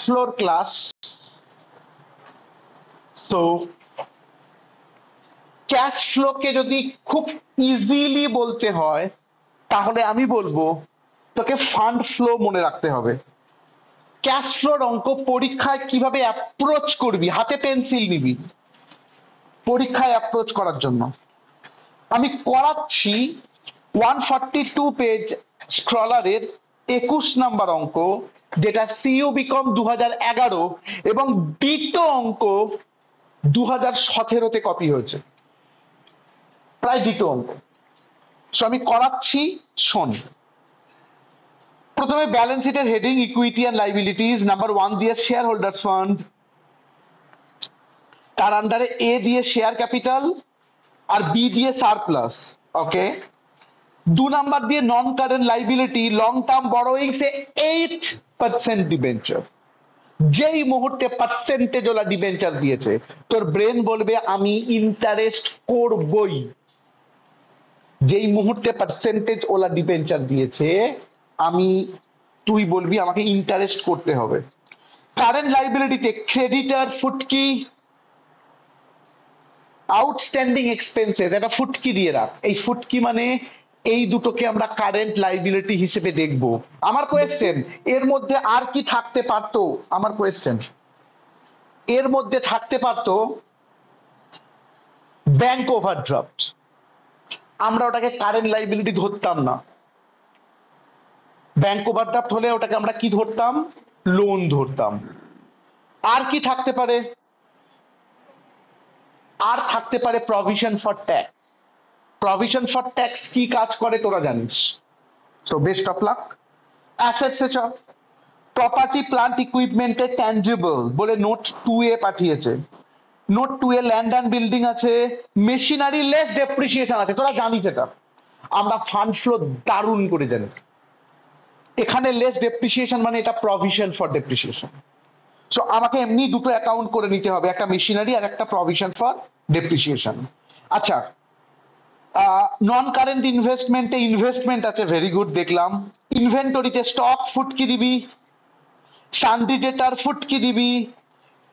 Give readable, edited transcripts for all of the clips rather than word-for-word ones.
floor class. So cash ফ্লোকে যদি খুব easily বলতে হয় তাহলে আমি বলবো তোকে ফান্ড ফ্লো মনে রাখতে হবে। ক্যাশ ফ্লোর অঙ্ক পরীক্ষায় কিভাবে অ্যাপ্রোচ করবি, হাতে পেন্সিল নিবি পরীক্ষায় অ্যাপ্রোচ করার জন্য। আমি করাচ্ছি 142 পেজ স্ক্রলারের 21 নাম্বার অঙ্ক, যেটা সিইউ বিকম 2011 এবং ডিটো অঙ্ক 2017-তে কপি হয়েছে, প্রায় ডিটো অঙ্ক। সো আমি করাচ্ছি, শোন। প্রথমে ব্যালেন্স শিটের heading equity and liabilities, number 1 দিয়ে শেয়ার হোল্ডার্স ফান্ড, তার আন্ডারে এ দিয়ে শেয়ার ক্যাপিটাল আর বি দিয়ে সারপ্লাস। ওকে, 2 নাম্বার দিয়ে non current liability, long term borrowings এ 8% ডিবেঞ্চার। যেই মুহূর্তে পার্সেন্টেজ ওলা ডিবেঞ্চার দিয়েছে তোর ব্রেন বলবে আমি ইন্টারেস্ট করবই। যেই মুহূর্তে পার্সেন্টেজ ওলা ডিবেঞ্চার দিয়েছে তুই বলবি আমাকে ইন্টারেস্ট করতে হবে। কারেন্ট লাইবিলিটিতে ক্রেডিটার, ফুটকি, আউটস্ট্যান্ডিং এক্সপেন্সেস, একটা ফুটকি দিয়ে রাখ। এই ফুটকি মানে এই দুটোকে আমরা কারেন্ট লাইবিলিটি হিসেবে দেখব। আমার কোয়েশ্চেন, এর মধ্যে আর কি থাকতে পারতো? আমার কোয়েশ্চেন, এর মধ্যে থাকতে পারতো ব্যাংক ওভারড্রাফট, আমরা ওটাকে কারেন্ট লাইবিলিটি ধরতাম না। ব্যাংক ওভারড্রাফট হলে ওটাকে আমরা কি ধরতাম? লোন ধরতাম। আর কি থাকতে পারে? আর থাকতে পারে provision for tax. Provision for tax কি কাজ করে তোরা জানিস। So best of luck. Assets এ চল, প্রপার্টি প্লান্ট ইকুইপমেন্টে ট্যাঞ্জিবল বলে নোট 2 এ পাঠিয়েছে। নোট 2 এ ল্যান্ড অ্যান্ড বিল্ডিং আছে, মেশিনারি লেস ডেপ্রিসিয়েশন আছে, তোরা জানিস এটা। আমরা ফান্ড ফ্লো দারুণ করে জানি। এখানে লেস ডেপ্রিসিয়েশন মানে এটা প্রভিশন ফর ডেপ্রিসিয়েশন। সো আমাকে এমনি দুটো অ্যাকাউন্ট করে নিতে হবে, একটা মেশিনারি আর একটা প্রভিশন ফর ডেপ্রিসিয়েশন। আচ্ছা, নন কারেন্ট ইনভেস্টমেন্টে ইনভেস্টমেন্ট আছে, ভেরি গুড, দেখলাম। ইনভেন্টরিতে স্টক ফুটকি দিবি, সান্ডি ডেটার ফুটকি দিবি,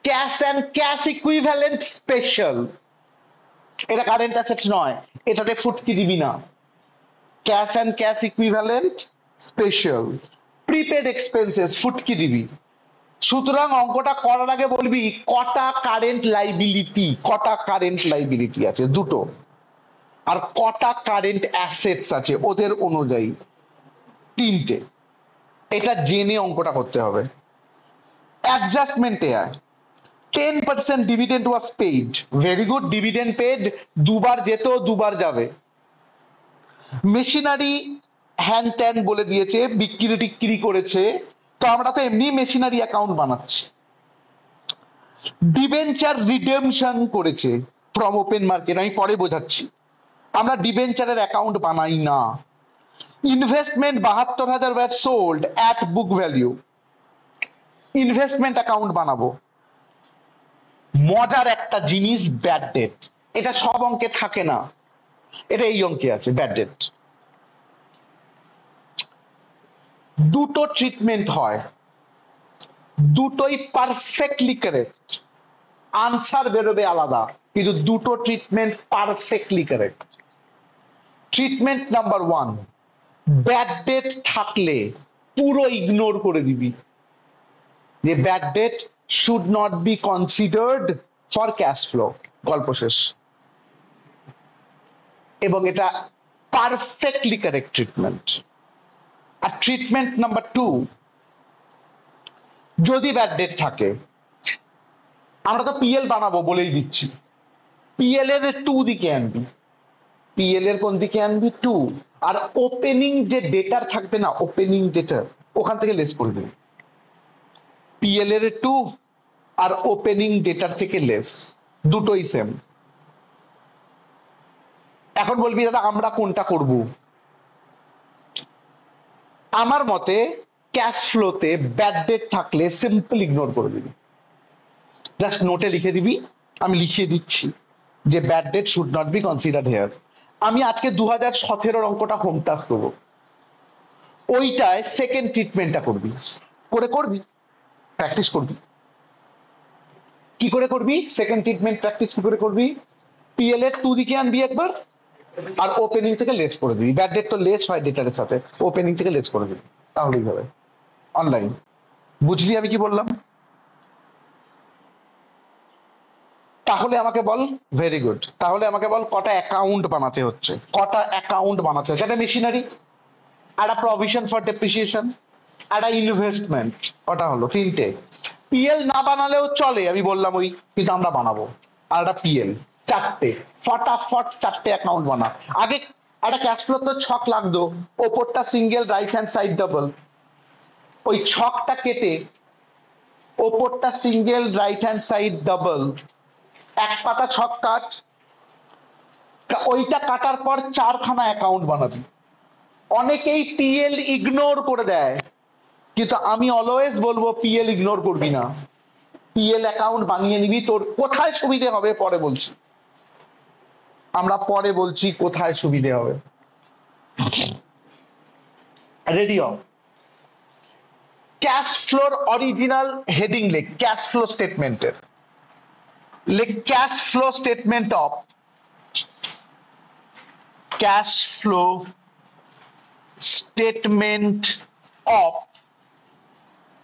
cash and cash equivalent special, এটা কারেন্ট অ্যাসেট নয়, এটাতে ফুটকি দিবি না। Cash and cash equivalent special. Prepaid expenses ফুটকি দিবি। সুতরাং অঙ্কটা করার আগে বলবি কটা কারেন্ট লাইবিলিটি, কটা কারেন্ট লাইবিলিটি আছে, দুটো। আর কটা কারেন্ট অ্যাসেটস আছে ওদের অনুযায়ী, 3টে। এটা জেনে অঙ্কটা করতে হবে। অ্যাডজাস্টমেন্টে আয়, 10% dividend was paid, very good, dividend paid, দুবার যেত দুবার যাবে। মেশিনারি হ্যান ত্যান বলে দিয়েছে, বিক্রি টিক্রি করেছে, তো আমরা তো এমনি মেশিনারি অ্যাকাউন্ট বানাচ্ছি। ডিবেঞ্চার রিডেমশন করেছে ফ্রম ওপেন মার্কেট, আমি পরে বোঝাচ্ছি। আমরা ডিবেঞ্চারের অ্যাকাউন্ট বানাই না। Investment 72,000 were sold at book value, investment account বানাবো। মজার একটা জিনিস, ব্যাড ডেট, এটা সব অঙ্কে থাকে না, এটা এই অঙ্কে আছে, ব্যাড ডেট। দুটো ট্রিটমেন্ট হয়, দুটোই পারফেক্টলি কারেক্ট, আনসার বেরোবে আলাদা, কিন্তু দুটো treatment perfectly correct. Treatment number 1, bad date থাকলে পুরো ইগনোর করে দিবি, যে bad debt should not be considered for cash flow, গল্প শেষ। এবং এটা পারফেক্টলি কারেক্ট ট্রিটমেন্ট। আর ট্রিটমেন্ট নাম্বার 2, যদি ব্যাড ডেট থাকে, আমরা তো পিএল বানাবো বলেই দিচ্ছি, পিএল এর 2 দিকে আনবি, পিএল এর কোন দিকে আনবি? 2। আর ওপেনিং যে ডেটার থাকবে না, ওপেনিং ডেটার, ওখান থেকে লেস করে দিবি। পিএল এর 2 আর ওপেনিং ডেটার থেকে লেস, দুটোই সেম। এখন বলবি দাদা আমরা কোনটা করব? আমার মতে ক্যাশ ফ্লোতে ব্যাড ডেট থাকলে সিম্পল ইগনোর করে দিবি, জাস্ট নোটে লিখে দিবি, আমি লিখিয়ে দিচ্ছি যে bad debt should not be considered here. আমি আজকে 2017 অঙ্কটা হোম টাস্ক করবো, ওইটায় সেকেন্ড ট্রিটমেন্টটা করবি, করবি প্র্যাকটিস করবি কি করে করবি, সেকেন্ড ট্রিটমেন্ট প্র্যাকটিস কি করে করবি, পিএল এর টু দিকে আনবি একবার, আর ওপেনিং থেকে লেস করে দিবি, ব্যাড ডেট তো লেস হয় ডেটারের সাথে, ওপেনিং থেকে লেস করে দিবি, তাহলেই হবে। অনলাইন বুঝলি আমি কি বললাম? তাহলে আমাকে বল, ভেরি গুড, তাহলে আমাকে বল কটা অ্যাকাউন্ট বানাতে হচ্ছে, কটা অ্যাকাউন্ট বানাতে হচ্ছে? একটা মেশিনারি, একটা প্রভিশন ফর ডেপ্রিসিয়েশন, একটা ইনভেস্টমেন্ট, কটা হলো? তিনটে। পিএল না বানালেও চলে, আমি বললাম ওই, কিন্তু আমরা বানাবো। আর একটা পিএল, চারটে, ফটাফট চারটে অ্যাকাউন্ট বানা। আগে একটা ক্যাশ ফ্লো তো ছক লাগতো, ওপরটা single right hand side double, ওই ছকটা কেটে ওপরটা single right hand side double, এক পাতা ছক কাট, ওইটা কাটার পর চারখানা অ্যাকাউন্ট বানাবি। অনেকেই পিএল ইগনোর করে দেয়, কিন্তু আমি অলওয়েজ বলবো পিএল ইগনোর করবি না, পিএল অ্যাকাউন্ট বানিয়ে নিবি। তোর কোথায় সুবিধে হবে পরে বলছি, আমরা পরে বলছি কোথায় সুবিধে হবে। রেডি হ। ক্যাশ ফ্লোর অরিজিনাল হেডিং লেখ, ক্যাশ ফ্লো স্টেটমেন্টের লেখ, cash flow statement of, cash flow statement of,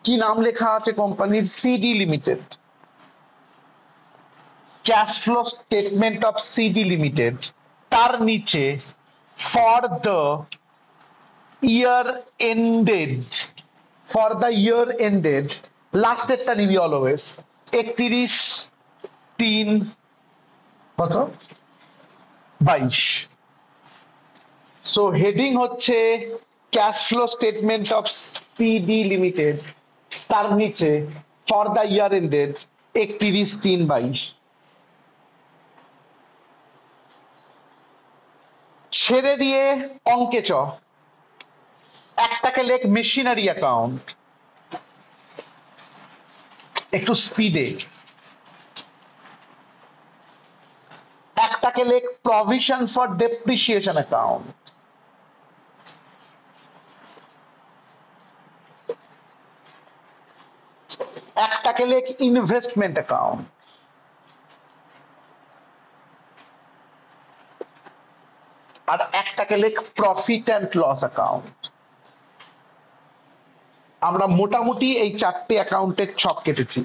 কি নাম লেখা আছে কোম্পানির? CD limited. Cash flow statement of CD limited, তার নিচে for the year ended, for the year ended, লাস্টেরটা নিবি অলওয়েজ, 31/3 কত 22। সো হেডিং হচ্ছে cash flow statement of CD limited, তার নিচে ফর দ্য ইয়ার এন্ডেড 31/3/22। ছেড়ে দিয়ে অঙ্কে চ, একটাকে লেখ মেশিনারি অ্যাকাউন্ট, একটু স্পিডে। একটাকে লেখ প্রভিশন ফর ডেপ্রিসিয়েশন অ্যাকাউন্ট, একটাকে লেখ ইনভেস্টমেন্ট অ্যাকাউন্ট, আর একটাকে লেখ প্রফিট অ্যান্ড লস অ্যাকাউন্ট। আমরা মোটামুটি এই চারটে অ্যাকাউন্টের ছক কেটেছি।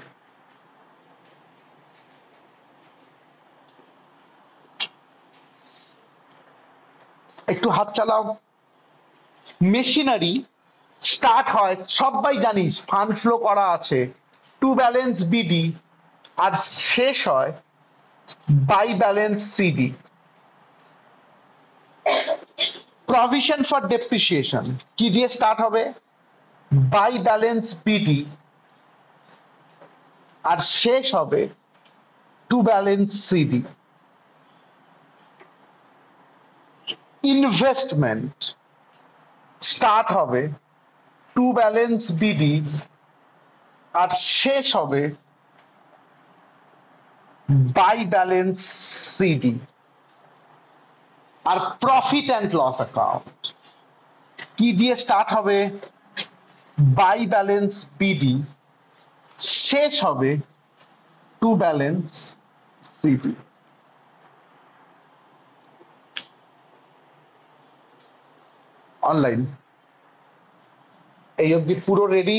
একটু হাত চালাও। মেশিনারি স্টার্ট হয়, সবাই জানিস ফান্ড ফ্লো করা আছে টু ব্যালেন্স বিডি, আর শেষ হয় by balance CD. Provision for depreciation কি দিয়ে স্টার্ট হবে? বাই ব্যালেন্স বিডি, আর শেষ হবে to balance CD. Investment start হবে টু ব্যালেন্স বিডি, আর শেষ হবে বাই ব্যালেন্স সিডি। আর প্রফিট অ্যান্ড লস অ্যাকাউন্ট কি দিয়ে স্টার্ট হবে? বাই ব্যালেন্স বিডি, শেষ হবে টু ব্যালেন্স সিডি। অনলাইন এই অবধি পুরো রেডি?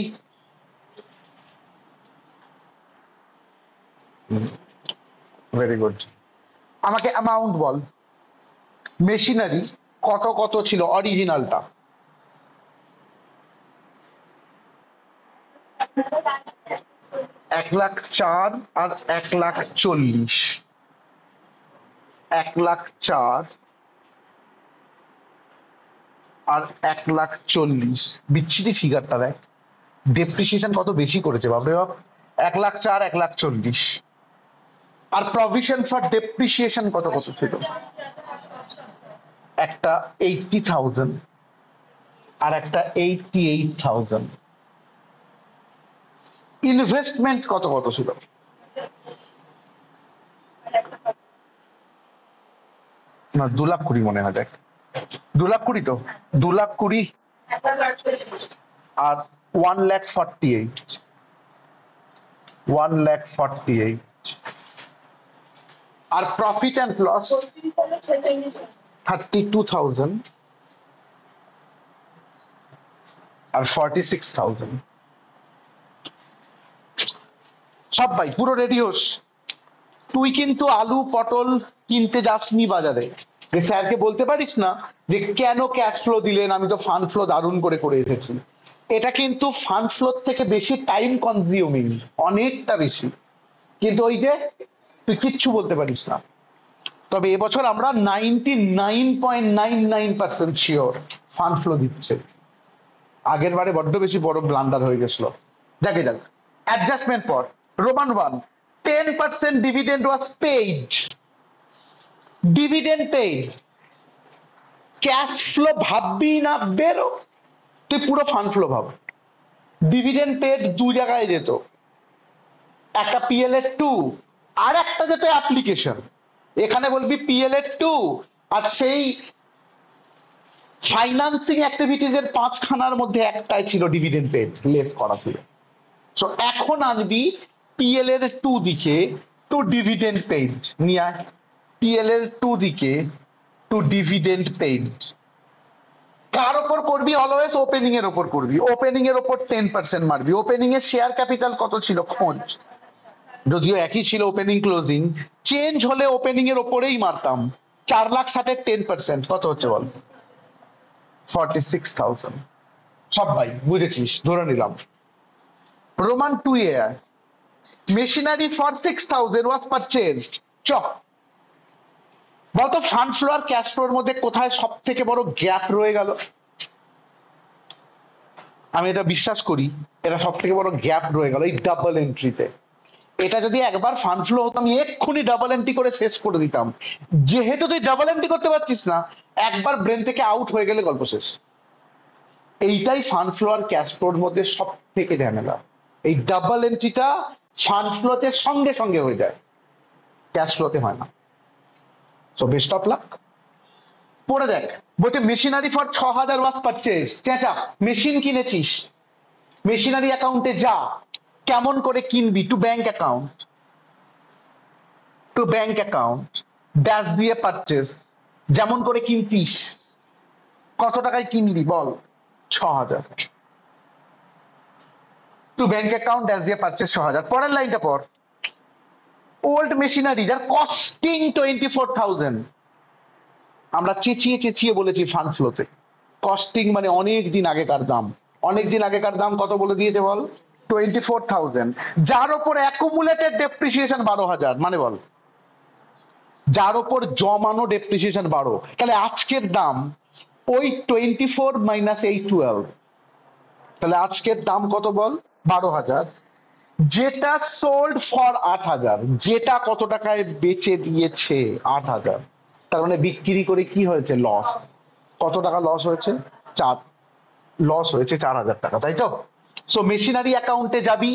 Very good. আমাকে অ্যামাউন্ট বল, মেশিনারি কত কত ছিল অরিজিনালটা? 1,04,000 আর 1,40,000, 1,04,000 আর 1,40,000। বিচ্ছিরি ফিগারটা দেখ, ডেপ্রিসিয়েশন কত বেশি করেছে বাপরে বাপ। 1,04,000 1,40,000, আর প্রভিশন ফর ডেপ্রিসিয়েশন কত কত ছিল? একটা 80,000 আর একটা 88,000। ইনভেস্টমেন্ট কত কত ছিল? না 2,20,000 মনে হয়, দেখ 2,20,000 তো, 2,20,000 আর 1,48,000। 1,48,000 আর প্রফিট অ্যান্ড লস 32,000 আর 46,000। সব ভাই পুরো রেডি হোস। তুই কিন্তু আলু পটল কিনতে যাসনি বাজারে, যে স্যারকে বলতে পারিস না যে কেন ক্যাশ ফ্লো দিলেন, আমি তো ফান্ড ফ্লো দারুণ করে এসেছি। এটা কিন্তু ফান্ড ফ্লোর থেকে বেশি টাইম কনজিউমিং, অনেকটা বেশি, কিন্তু ওই যে তুই কিচ্ছু বলতে পারিস না। তবে এবছর আমরা 99.99% শিওর ফান্ড ফ্লো দিচ্ছে। আগের বারে বড্ড বেশি বড় ব্লান্ডার হয়ে গেছিল। যাকে যাক, অ্যাডজাস্টমেন্ট পর Roman 1, 10% dividend was paid. Dividend paid, cash flow ভাববি না বেরো, তুই পুরো ফান্ড ফ্লো ভাব। ডিভিডেন্ড পেড দু জায়গায় যেত, একটা PL-2 আর একটা যেত অ্যাপ্লিকেশন। এখানে বলবি PL-2 আর সেই ফাইন্যান্সিং অ্যাক্টিভিটিজ এর 5খানার মধ্যে একটাই ছিল ডিভিডেন্ড পেড, লেস করা ছিল। সো এখন আসবি PL-2 দিকে টু ডিভিডেন্ড পেড নিয়ে আয়। PL-2 দিকে টু ডিভিডেন্ড পেড কার ওপর করবি? অলওয়েজ ওপেনিং এর ওপর করবি। ওপেনিং এর ওপর 10% মারবি। ওপেনিং এর শেয়ার ক্যাপিটাল কত ছিল খোঁজ, যদিও একই ছিল ওপেনিং ক্লোজিং, চেঞ্জ হলে ওপেনিং এর ওপরেই মারতাম। 4,60,000 10% কত হচ্ছে বল? 46,000। সব ভাই বুঝেছিস, ধরে নিলাম। Roman 2 A machinery for 6,000 was purchased. চ বলতো ফান্ড ফ্লো আর ক্যাশ ফ্লোর মধ্যে কোথায় সব থেকে বড় গ্যাপ রয়ে গেল? আমি এটা বিশ্বাস করি, এটা সব থেকে বড় গ্যাপ রয়ে গেল এই ডাবল এন্ট্রিতে। এটা যদি একবার ফান্ড ফ্লো হতো আমি এক্ষুনি ডাবল এন্ট্রি করে শেষ করে দিতাম। যেহেতু তুই ডাবল এন্ট্রি করতে পারছিস না, একবার ব্রেন থেকে আউট হয়ে গেলে গল্প শেষ। এইটাই ফান্ড ফ্লো আর ক্যাশ ফ্লোর মধ্যে সব থেকে ঝামেলা। এই ডাবল এন্ট্রিটা ফান্ড ফ্লোতে সঙ্গে সঙ্গে হয়ে যায়, ক্যাশ ফ্লোতে হয় না। So best of lakh. পড়ে দেখ, বলছে মেশিনারি ফর 6,000 ওয়াজ পারচেজ। চেঁচা, মেশিন কিনেছিস, মেশিনারি অ্যাকাউন্টে যা। কেমন করে কিনবি? To bank account, to bank account dash দিয়ে পারচেজ। যেমন করে কিনতিস, কত টাকায় কিনলি বল? 6,000। টু ব্যাংক অ্যাকাউন্ট ড্যাশ দিয়ে পারচেজ 6,000। পরের লাইনটা পর, ওল্ড মেশিনারি যার কস্টিং 24,000। আমরা চেঁচিয়ে চেঁচিয়ে বলেছি ফান্ড ফ্লোতে, কস্টিং মানে অনেক দিন আগেকার দাম। অনেক দিন আগেকার দাম কত বলে দিয়েছে বল? 24,000। যার ওপর অ্যাকুমুলেটেড ডেপ্রিসিয়েশন 12,000, মানে বল যার ওপর জমানো ডেপ্রিসিয়েশন 12, তাহলে আজকের দাম ওই 24 মাইনাস এই 12, তাহলে আজকের দাম কত বল? 12,000। যেটা সোল্ড ফর 8,000, যেটা কত টাকায় বেচে দিয়েছে? 8,000। তার মানে বিক্রি করে কি হয়েছে? লস। কত টাকা লস হয়েছে? লস হয়েছে 4,000 টাকা, তাই তো? সো মেশিনারি অ্যাকাউন্টে যাবি,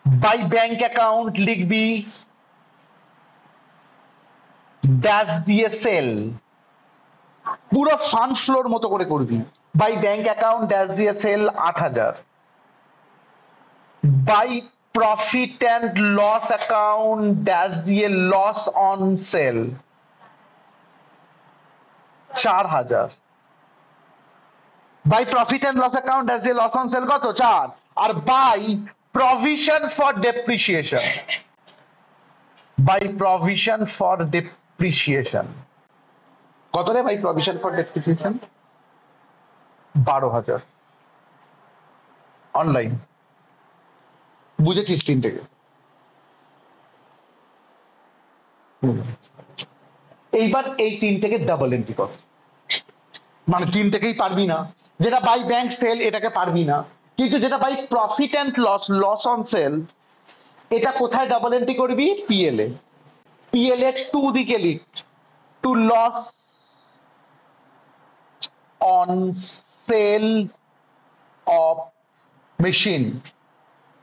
বাই ব্যাংক অ্যাকাউন্ট লিখবি, ড্যাশ দিয়ে সেল, পুরো ফান্ড ফ্লোর মতো করে করবি। বাই ব্যাংক অ্যাকাউন্ট ড্যাশ দিয়ে sale 8,000। By profit and loss account dash দিয়ে loss on sale 4,000। By profit and loss account dash দিয়ে লস অন সেল কত? 4। আর by provision for depreciation, by provision for depreciation কত রে? By provision for depreciation 12,000। Online বুঝেছিস তিনটেকে? এইবার এই তিনটেকে ডাবল এন্ট্রি কর, মানে তিনটেকেই পারবি না। যেটা বাই ব্যাংক সেল এটাকে পারবি না, কিন্তু যেটা by profit and loss, loss on sale, এটা কোথায় ডাবল এন্ট্রি করবি? PL-এ। PL-2 দিকে লিখ, to loss on sale of machine,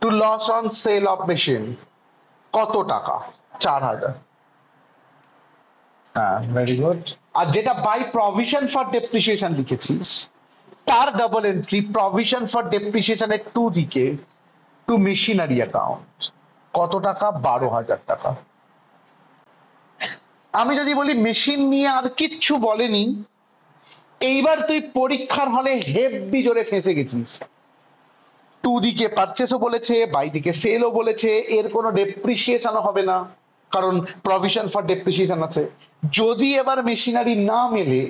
to loss on sale of machine কত টাকা? 4,000। হ্যাঁ, ভেরি গুড। আর যেটা বাই প্রভিশন ফর ডেপ্রিসিয়েশন লিখেছিস, তার ডাবল এন্ট্রি প্রভিশন ফর ডেপ্রিসিয়েশনের 2 দিকে টু মেশিনারি অ্যাকাউন্ট কত টাকা? 12,000 টাকা। আমি যদি বলি মেশিন নিয়ে আর কিচ্ছু বলেনি, এইবার তুই পরীক্ষার হলে হেভি জোরে ফেঁসে গেছিস। টু দিকে পারচেসও বলেছে, বাই দিকে সেলও বলেছে, এর কোনো ডেপ্রিসিয়েশনও হবে না কারণ প্রভিশন ফর ডেপ্রিসিয়েশন আছে। যদি এবার মেশিনারি না মেলে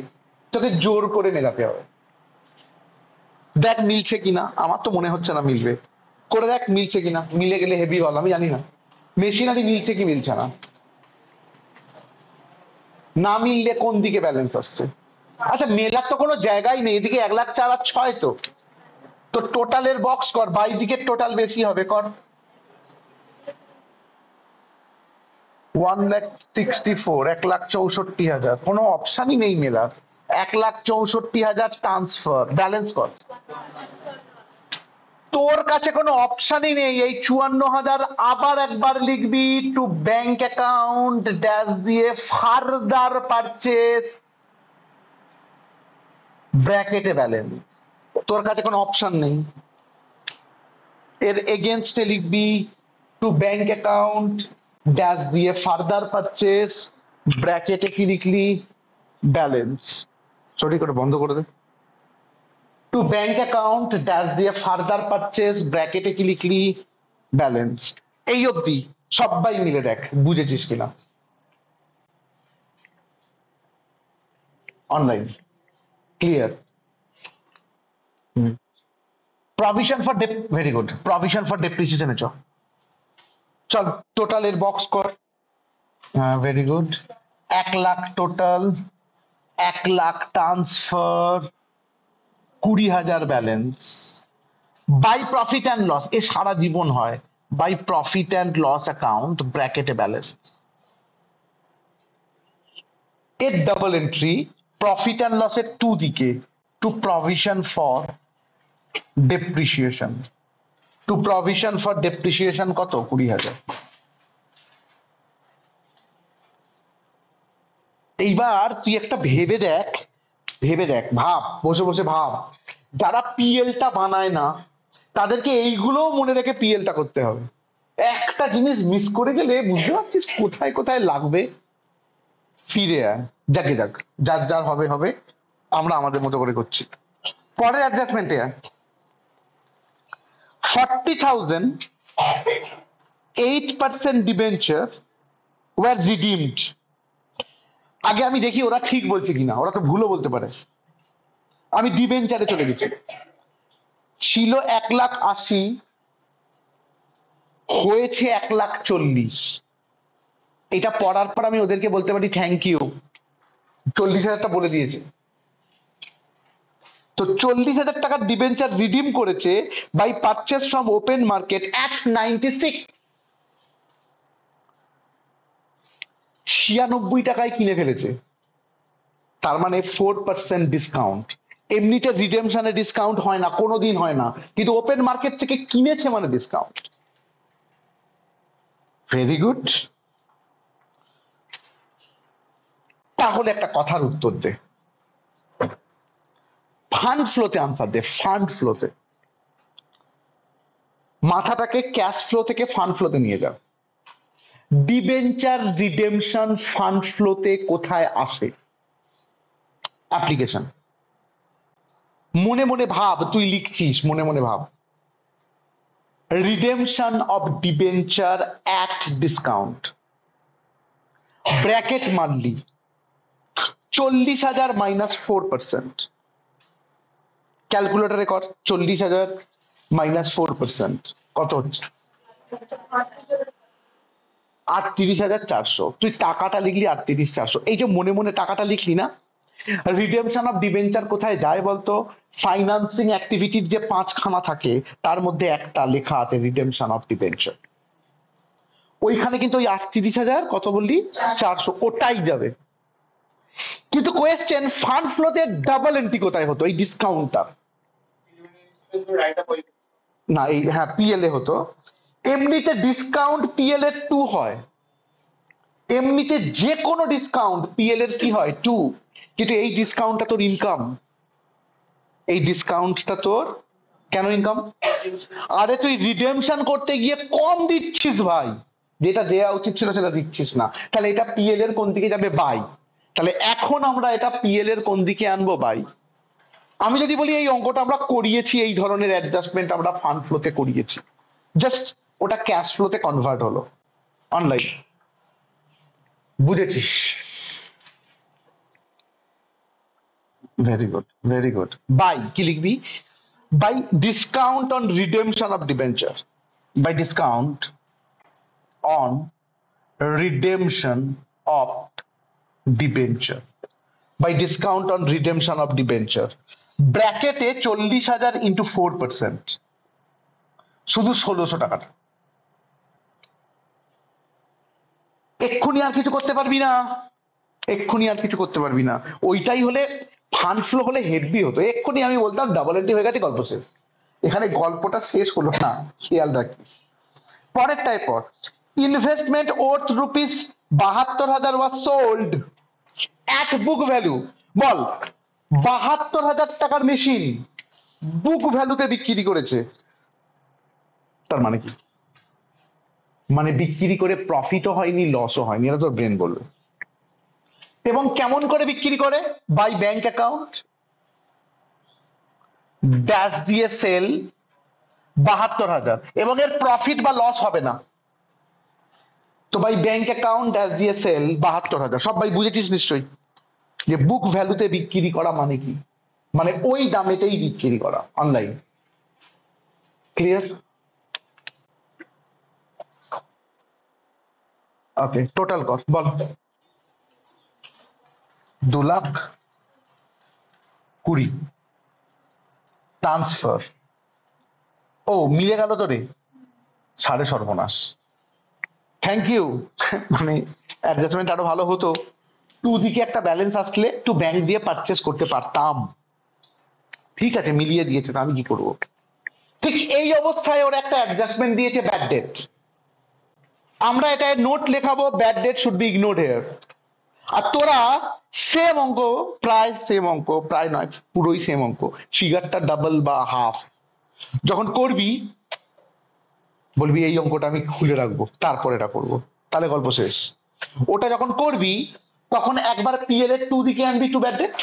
তোকে জোর করে মেলাতে হবে। দেখ মিলছে কিনা, আমার তো মনে হচ্ছে না মিলবে। করে দেখ মিলছে কিনা, মিলে গেলে হেভি হল, আমি জানি না মেশিনারি মিলছে কি মিলছে না। না মিললে কোন দিকে ব্যালেন্স আসছে? আচ্ছা মেলার তো কোনো জায়গাই নেই, এদিকে 1,04,000 আর 6 তো। তো টোটালের বক্স কর, বাই দিকের টোটাল বেশি হবে, কর 1,64,000, 1,64,000, কোনো অপশনই নেই মেলার। 1,64,000 ট্রান্সফার, ব্যালেন্স কর। তোর কাছে কোনো অপশনই নেই, এই 54,000 আবার একবার লিখবি টু ব্যাংক অ্যাকাউন্ট ড্যাশ দিয়ে ফার্দার পারচেস ব্র্যাকেটে ব্যালেন্স। তোর কাছে কোনো অপশন নেই, এর এগেনস্টে লিখবি টু ব্যাংক অ্যাকাউন্ট ড্যাশ দিয়ে ফার্দার পারচেস ব্র্যাকেটে কি লিখলি? ব্যালেন্স। সঠিক করে বন্ধ করে দে। টু ব্যাংক অ্যাকাউন্ট ড্যাশ দিয়ে ফার্দার পারচেস ব্র্যাকেটে কি লিখলি? ব্যালেন্স। এই অবধি সবাই মিলে দেখ বুঝেছিস কিনা। Online clear. Provision for very good, provision for ডেপ্রিসিয়েশনে চল টোটালের বক্স কর। Very good. 1,00,000 total, 1,00,000 transfer, 20,000 balance. By profit and loss, এ সারা জীবন হয়। By profit and loss account ব্র্যাকেটে ব্যালেন্স। এর ডাবল এন্ট্রি প্রফিট অ্যান্ড লসের টু দিকে to provision for depreciation. To provision for depreciation কত? 20,000। এইবার তুই একটা ভেবে দেখ, ভেবে দেখ, ভাব, বসে বসে ভাব, যারা পিএলটা বানায় না তাদেরকে এইগুলোও মনে রেখে পিএলটা করতে হবে। একটা জিনিস মিস করে গেলে বুঝতে পারছিস কোথায় কোথায় লাগবে। ফিরে আয়, যাকে যাক, যার যার হবে হবে, আমরা আমাদের মতো করে করছি। পরের অ্যাডজাস্টমেন্টে আয়। 40,000 8% ডিবেঞ্চার ওয়ার রিডিমড। আগে আমি দেখি ওরা ঠিক বলছে কিনা, ওরা তো ভুলও বলতে পারে। আমি ডিবেঞ্চারে চলে গেছি, ছিল 1,80,000, হয়েছে 1,40,000। এটা পড়ার পর আমি ওদেরকে বলতে পারি থ্যাংক ইউ, 40,000টা বলে দিয়েছে। তো 40,000 টাকার ডিবেঞ্চার রিডিম করেছে by purchase from open market at 96, 96 টাকায় কিনে ফেলেছে। তার মানে 4% ডিসকাউন্ট। এমনিতে রিডেমশনে ডিসকাউন্ট হয় না, কোনোদিন হয় না, কিন্তু ওপেন মার্কেট থেকে কিনেছে মানে ডিসকাউন্ট। Very good. তাহলে একটা কথার উত্তর দে, ফান্ড ফ্লোতে আনসার দে। ফান্ড ফ্লোতে, মাথাটাকে ক্যাশ ফ্লো থেকে ফান্ড ফ্লোতে নিয়ে যাও। ডিবেঞ্চার রিডেমশন ফান্ড ফ্লোতে কোথায় আসে? অ্যাপ্লিকেশন। মনে মনে ভাব, তুই লিখছিস মনে মনে ভাব, redemption of debenture at discount, bracket মারলি 40,000 মাইনাস 4%। ক্যালকুলেটরে কর, 40,000 মাইনাস 4% কত হচ্ছে? 38,400। তুই টাকাটা লিখলি 38,400, এই যে মনে মনে টাকাটা লিখলি না। রিডেমশন অফ ডিবেঞ্চার কোথায় যায় বলতো? ফাইন্যান্সিং অ্যাক্টিভিটির যে 5খানা থাকে তার মধ্যে একটা লেখা আছে রিডেমশন অফ ডিবেঞ্চার। ওইখানে কিন্তু ওই 38,000 কত বললি 400 ওটাই যাবে। কিন্তু কোয়েশ্চেন ফান্ড ফ্লোতে ডাবল এন্ট্রি কোথায় হতো? এই ডিসকাউন্টটা না, এই হ্যাঁ পিএল এ হতো। এমনিতে ডিসকাউন্ট পিএল এর 2 হয়, এমনিতে যে কোনো ডিসকাউন্ট পিএল এর কি হয় 2, কিন্তু এই ডিসকাউন্টটা তোর ইনকাম, এই ডিসকাউন্টটা তোর কেন ইনকাম? আরে তুই রিডেমশন করতে গিয়ে কম দিচ্ছিস ভাই, যেটা দেওয়া উচিত ছিল সেটা দিচ্ছিস না, তাহলে এটা পিএল এর কোন দিকে যাবে? বাই। তাহলে এখন আমরা এটা পিএল এর কোন দিকে আনবো? বাই। আমি যদি বলি এই অঙ্কটা আমরা করিয়েছি, এই ধরনের অ্যাডজাস্টমেন্ট আমরা ফান্ড ফ্লোতে করিয়েছি, জাস্ট ওটা ক্যাশ ফ্লোতে কনভার্ট হলো অনলাইন। বুঝেছিস? Very good, very good. By কি লিখবি? By discount on redemption of debenture, by discount on redemption of debenture, by discount on redemption of debenture, ব্র্যাকেটে 40,000 ইন্টু 4%, শুধু 1600 টাকাটা। এক্ষুনি আর কিছু করতে পারবি না, এক্ষুনি আর কিছু করতে পারবি না। ওইটাই হলে ফান্ড ফ্লো হলে হেভি হতো, এক্ষুনি আমি বলতাম ডাবল এন্ট্রি হয়ে গেছে, গল্প শেষ। এখানে গল্পটা শেষ হলো না, খেয়াল রাখিস। পরেরটায় পর, investment worth rupees 72,000 was sold at book value. বল, 72,000 টাকার মেশিন বুক ভ্যালুতে বিক্রি করেছে, তার মানে কি? মানে বিক্রি করে প্রফিটও হয়নি, লসও হয়নি, এটা তোর ব্রেন বলবে। এবং কেমন করে বিক্রি করে? বাই ব্যাংক অ্যাকাউন্ট ড্যাশ দিয়ে সেল 72,000, এবং এর প্রফিট বা লস হবে না। তো বাই ব্যাংক অ্যাকাউন্ট ড্যাশ দিয়ে সেল 72,000, সব ভাই বুঝেছিস নিশ্চয়ই যে বুক ভ্যালুতে বিক্রি করা মানে কি? মানে ওই দামেতেই বিক্রি করা অনলাইন। ক্লিয়ার? ওকে, টোটাল কস্ট বল। 2,20,000 ট্রান্সফার। ও মিলে গেল তো রে, সাড়ে সর্বনাশ। Thank you. মানে অ্যাডজাস্টমেন্ট আরো ভালো হতো, টু দিকে একটা ব্যালেন্স আসলে একটু ব্যাংক দিয়ে পারচেস করতে পারতাম। ঠিক আছে, মিলিয়ে দিয়েছে, তো আমি কি করবো? ঠিক এই অবস্থায় ওরা একটা অ্যাডজাস্টমেন্ট দিয়েছে, ব্যাড ডেট। আমরা এটা নোট লেখাবো, bad debt should be ignored here. আর তোরা সেম অঙ্ক, প্রায় সেম অঙ্ক, প্রায় নয় পুরোই সেম অঙ্ক, ফিগারটা ডাবল বা হাফ যখন করবি, বলবি এই অঙ্কটা আমি খুলে রাখবো, তারপর এটা করবো, তাহলে গল্প শেষ। ওটা যখন করবি তখন একবার পিএল এর টু দিকে আনবি টু ব্যাড ডেট,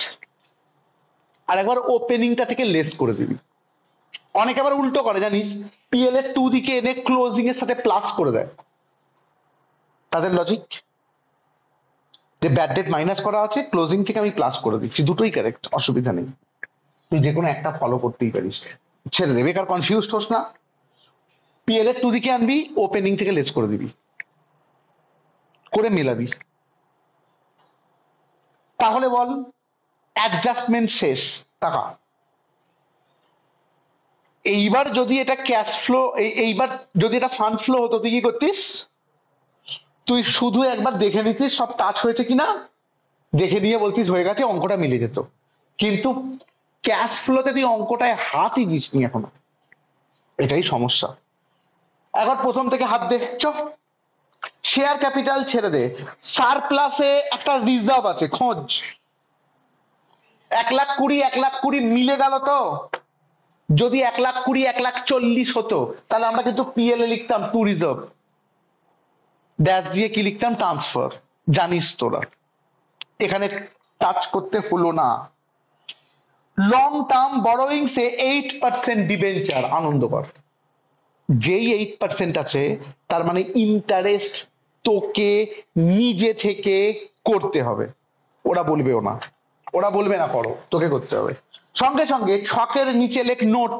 আর একবার ওপেনিংটা থেকে লেস করে দিবি। অনেকে আবার উল্টো করে জানিস, পিএল এর টু দিকে এনে ক্লোজিং এর সাথে প্লাস করে দেয়। তাদের লজিক যে ব্যাড ডেট মাইনাস করা আছে, ক্লোজিং থেকে আমি প্লাস করে দিচ্ছি, দুটোই কারেক্ট, অসুবিধা নেই, তুই যে কোনো একটা ফলো করতেই পারিস, ছেড়ে দে, বেকার কনফিউজ হোস না। পিএল এর টু দিকে আনবি, ওপেনিং থেকে লেস করে দিবি, করে মেলাবি, তাহলে বল অ্যাডজাস্টমেন্ট শেষ, টাকা। এইবার যদি এটা ক্যাশ ফ্লো, এইবার যদি এটা ফান্ড ফ্লো হতো, তুই কি করতিস? তুই শুধু একবার দেখে নিতিস সব টাচ হয়েছে কিনা, দেখে নিয়ে বলতিস হয়ে গেছে, অঙ্কটা মিলে যেত। কিন্তু ক্যাশ ফ্লোতে তুই অঙ্কটায় হাতই দিসনি এখনো, এটাই সমস্যা। একবার প্রথম থেকে হাত দে, চ। শেয়ার ক্যাপিটাল ছেড়ে দে, সারপ্লাসে একটা রিজার্ভ আছে, খোঁজ। 1,20,000 1,20,000 মিলে গেল তো। যদি 1,20,000 1,40,000 হতো, তাহলে আমরা কিন্তু পিএল এ লিখতাম টু রিজার্ভ, ড্যাশ দিয়ে কি লিখতাম? ট্রান্সফার। জানিস তোরা, এখানে টাচ করতে হলো না। লং টার্ম বরোয়িংস এ 8% ডিবেঞ্চার, আনন্দকর। যেই 8% আছে, তার মানে ইন্টারেস্ট তোকে নিজে থেকে করতে হবে, ওরা বলবেও না, ওরা বলবে না করো, তোকে করতে হবে। সঙ্গে সঙ্গে ছকের নিচে লেখ নোট,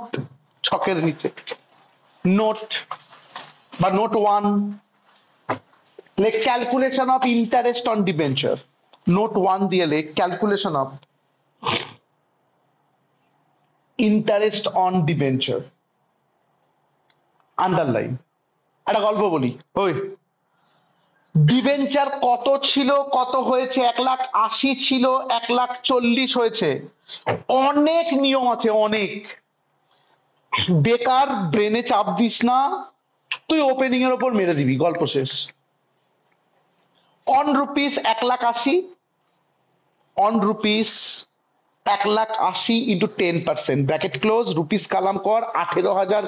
ছকের নিচে নোট বা নোট 1 লেখ calculation of interest on debenture. Note 1 দিয়ে লেখ calculation of interest on debenture, underline. একটা গল্প বলি, ওই ডিবেঞ্চার কত ছিল, কত হয়েছে? 1,80,000 ছিল, 1,40,000 হয়েছে। অনেক নিয়ম আছে, অনেক। বেকার ব্রেনে চাপ দিস না, তুই ওপেনিং এর উপর মেরে দিবি, গল্প শেষ। On rupees 1,80,000, on rupees 1,80,000 into 10%, bracket close, rupees column কর 18,000,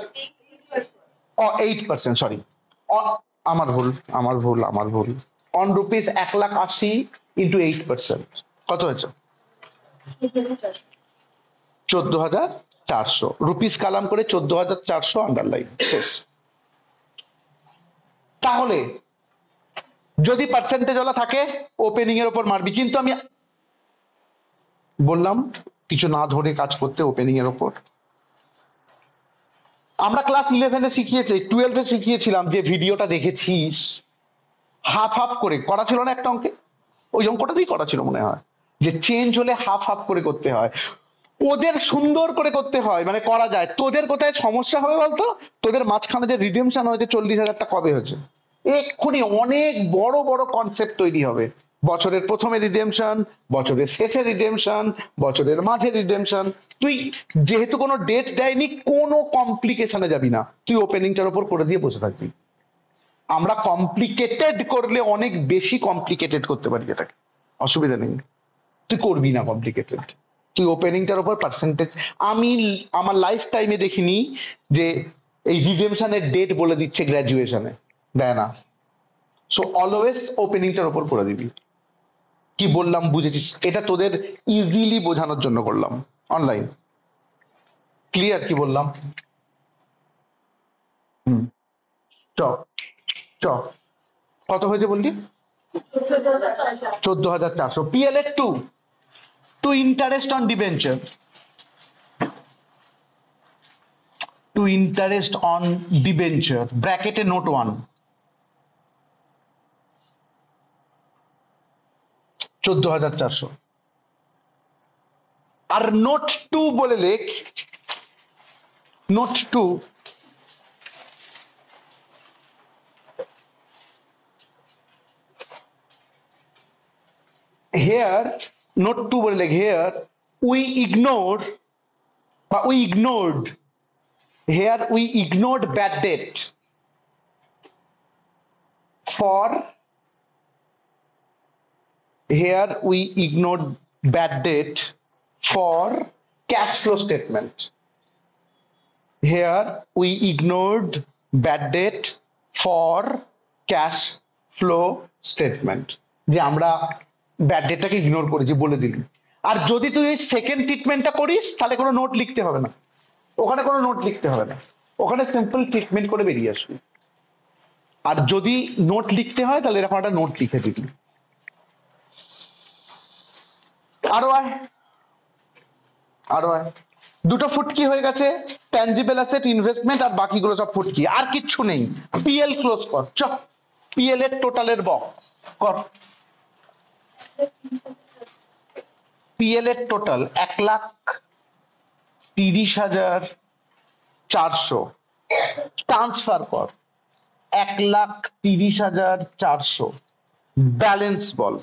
8%, সরি, আমার ভুল অন রুপিস 1,80,000 ইন্টু 8%, কত হয়েছে? 14,400, রুপিস কালাম করে 14,400 আন্ডারলাইন, শেষ। তাহলে যদি পার্সেন্টেজ ওলা থাকে ওপেনিং এর উপর মারবি, কিন্তু আমি বললাম কিছু না ধরে কাজ করতে ওপেনিং এর উপর। আমরা ক্লাস 11-এ শিখিয়েছি, 12-এ শিখিয়েছিলাম যে ভিডিওটা দেখেছিস, হাফ হাফ করে করা ছিল না একটা অঙ্কে, ওই অঙ্কটাতেই করা ছিল মনে হয়, যে চেঞ্জ হলে হাফ হাফ করে করতে হয়, ওদের সুন্দর করে করতে হয়, মানে করা যায়। তোদের কোথায় সমস্যা হবে বলতো? তোদের মাঝখানে যে রিডেমশন হয়েছে 40,000টা কবে হয়েছে? এক্ষুনি অনেক বড় বড় কনসেপ্ট তৈরি হবে, বছরের প্রথমে রিডেমশন, বছরের শেষে রিডেমশন, বছরের মাঝে রিডেমশন। তুই যেহেতু কোনো ডেট দেয়নি, কোনো কমপ্লিকেশনে যাবি না, তুই ওপেনিংটার উপর করে দিয়ে বসে থাকবি। আমরা কমপ্লিকেটেড করলে অনেক বেশি কমপ্লিকেটেড করতে পারি এটাকে, অসুবিধা নেই, তুই করবি না কমপ্লিকেটেড, তুই ওপেনিংটার উপর পার্সেন্টেজ। আমি আমার লাইফ টাইমে দেখিনি যে এই রিডেমশনের ডেট বলে দিচ্ছে গ্র্যাজুয়েশনে, দেয় না। সো অলওয়েজ ওপেনিংটার উপর করে দিবি। কি বললাম বুঝেছিস? এটা তোদের ইজিলি বোঝানোর জন্য করলাম অনলাইন। ক্লিয়ার কি বললাম? হুম, চ চ কত হয়েছে বললি? 14,400। PL 2 to interest on debenture, to interest on debenture, ব্র্যাকেটে নোট 1, 14,400। আর নোট 2 বলে লেখ, নোট 2 here, নোট 2 বলে লেখ, here we ignore বা we ignored, here we ignored bad debt for, here we ignored bad debt for cash flow statement, here we ignored bad debt for cash flow statement, যে আমরা bad ডেটটাকে ignore করেছি বলে দিলি। আর যদি তুই second ট্রিটমেন্টটা করিস তাহলে কোনো নোট লিখতে হবে না, ওখানে কোনো নোট লিখতে হবে না, ওখানে সিম্পল ট্রিটমেন্ট করে বেরিয়ে আসবি। আর যদি নোট লিখতে হয় তাহলে এরকম একটা নোট লিখে দিবি। আরো আয়, আরো আয়, দুটো ফুটকি হয়ে গেছে, ট্যানজিবল অ্যাসেট, ইনভেস্টমেন্ট, আর বাকিগুলো সব ফুটকি, আর কিচ্ছু নেই। পিএল ক্লোজ কর, চ পিএল এর টোটালের বক্স কর। পিএল এর টোটাল 1,30,400, ট্রান্সফার কর 1,30,400, ব্যালেন্স বল